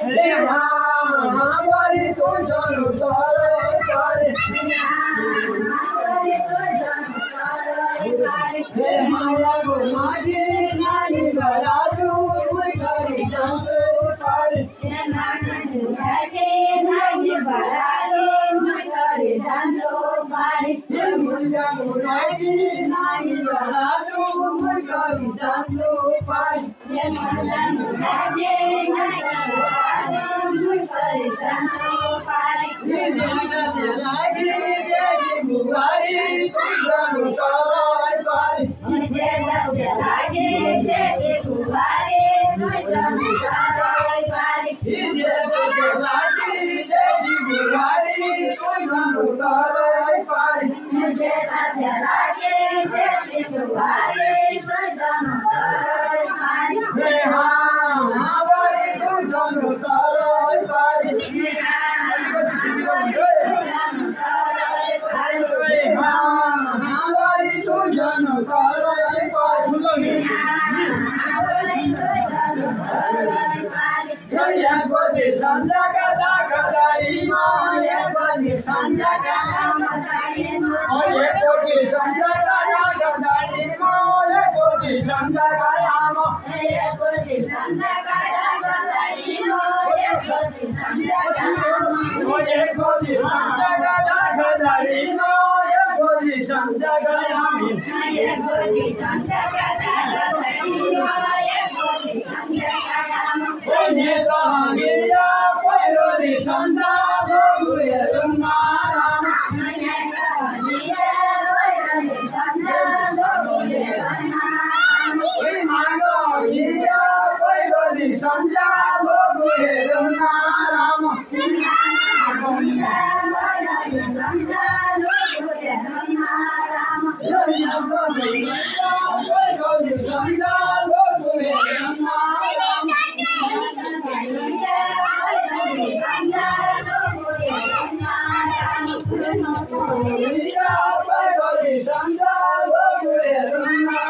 रे हमारी तो जानो तारे पारे रे हमारा गुमाजी नानी बराजू कोई करी जानो पारे रे मुंडा मुराजी नानी बराजू कोई करी जानो पारे ये जाना चलागी जेडी बुगारी जानो तारे पारे ये जाना चलागी जेडी बुगारी जानो तारे पारे ये जाना चलागी जेडी बुगारी जानो तारे पारे ये जाना चलागी जेडी बुगारी जानो तारे पारे रे हमारी तो जानो तारे पारे हमारी तो जानो तारे पारे ये कोई संजा का दाखलाई मां ये कोई संजा का ये कोई संजा का दाखलाई मां ये कोई संजा का ये कोई संजा का दाखलाई मां ये कोई संजा का ये कोई संजा का दाखलाई मां ये कोई संजा का ये कोई संजा का दाखलाई मां ये कोई संजा का ये तांगिया पैरोली संता गोगुए रंगारा ये तांगिया पैरोली संता गोगुए रंगारा ये मांगोगिया पैरोली संता गोगुए रंगारा ये मांगोगिया पैरोली संता गोगुए रंगारा ये मांगोगिया पैरोली संता गोगुए रंगारा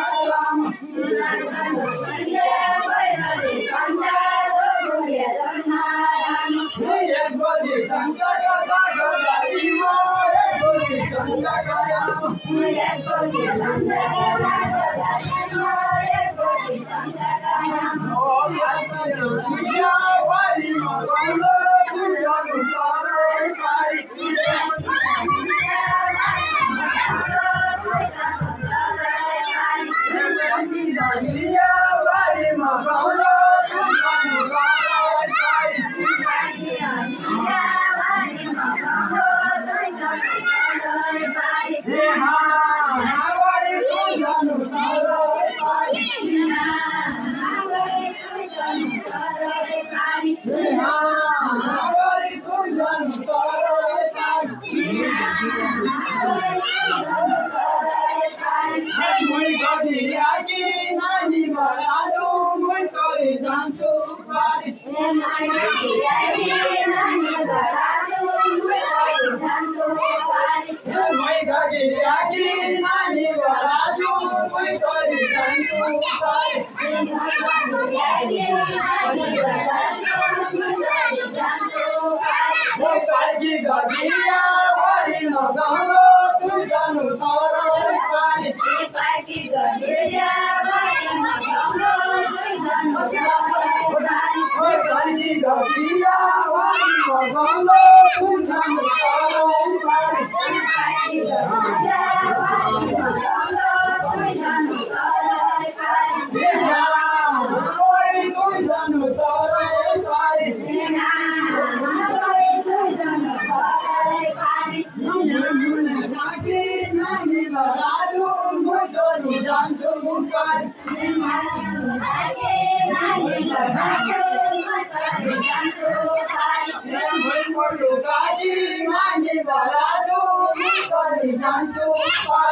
Jangan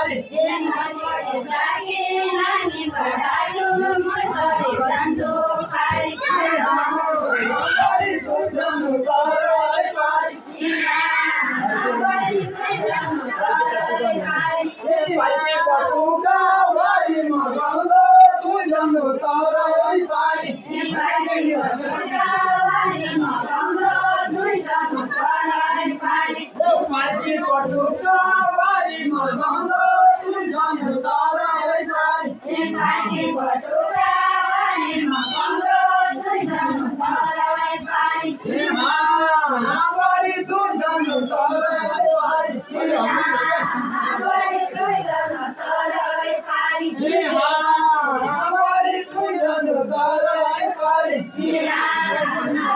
batuka wali mabando tujan tara pari Empati batuka wali mabando tujan tara pari wali tujan tara pari wali tujan tara pari wali tujan tara pari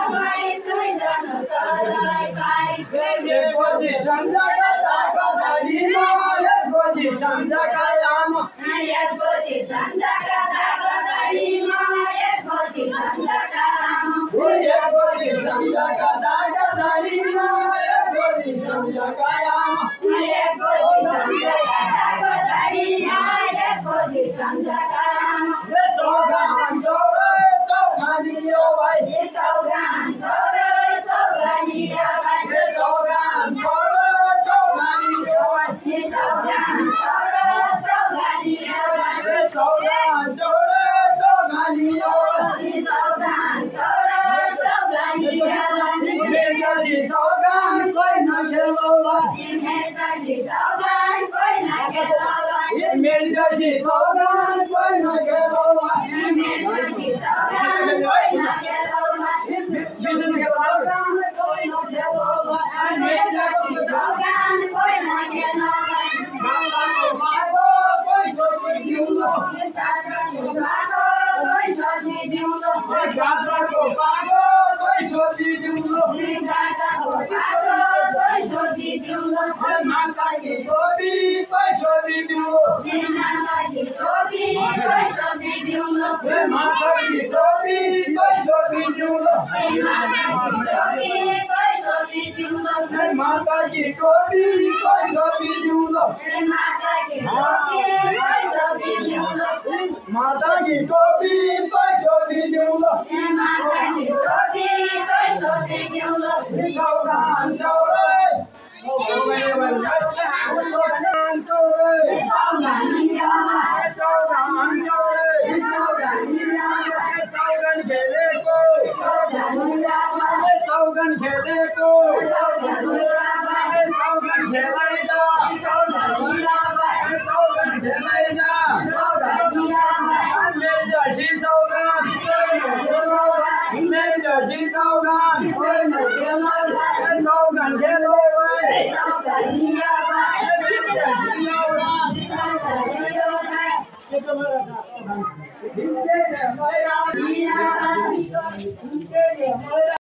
wali tujan tara pari ye koji sanjaka daga dalima ye koji sanjaka yama ye koji sanjaka daga dalima ye koji sanjaka rama ye koji sanjaka daga dalima ye koji sanjaka yama ye koji sanjaka daga dalima ye koji sanjaka rama ye chogan chore chogani yo bhai ye chogan chore chogani yo bhai ye chogan chore chogani yo bhai ye chogan chore chogani yo bhai ye chogan chore chogani yo bhai ye chogan chore chogani yo bhai me jaisi chogan koi na khelo bhai ye jaisi chogan koi na khelo bhai ye me jaisi chogan koi na khelo bhai ye jaisi chogan koi na khelo bhai बिजुली के chogan koi na khelo bhai ye jaisi chogan koi na khelo bhai ganga ko mago koi soti diulo ganga ko mago koi soti diulo ganga ko mago koi soti diulo ganga ko mago koi soti diulo mata ki topi koi soti diulo mata ki topi koi soti diulo mata ki topi koi soti diulo mata ki topi koi soti diulo mata ki topi koi soti diulo mata ki topi koi soti diulo mata ki topi koi soti diulo mata ki topi koi soti diulo chogan chore chogan chore chogan niyama chogan chore chogan niyama chogan khele ko chogan niyama chogan khele ko chogan niyama chogan khelai ja chogan niyama chogan khelai ja chogan niyama me jaisi chogan me jaisi chogan koi na khelo bhai chogan khelo bhai chogan niyama me jaisi chogan chogan niyama Inke de mera niyama inke de mera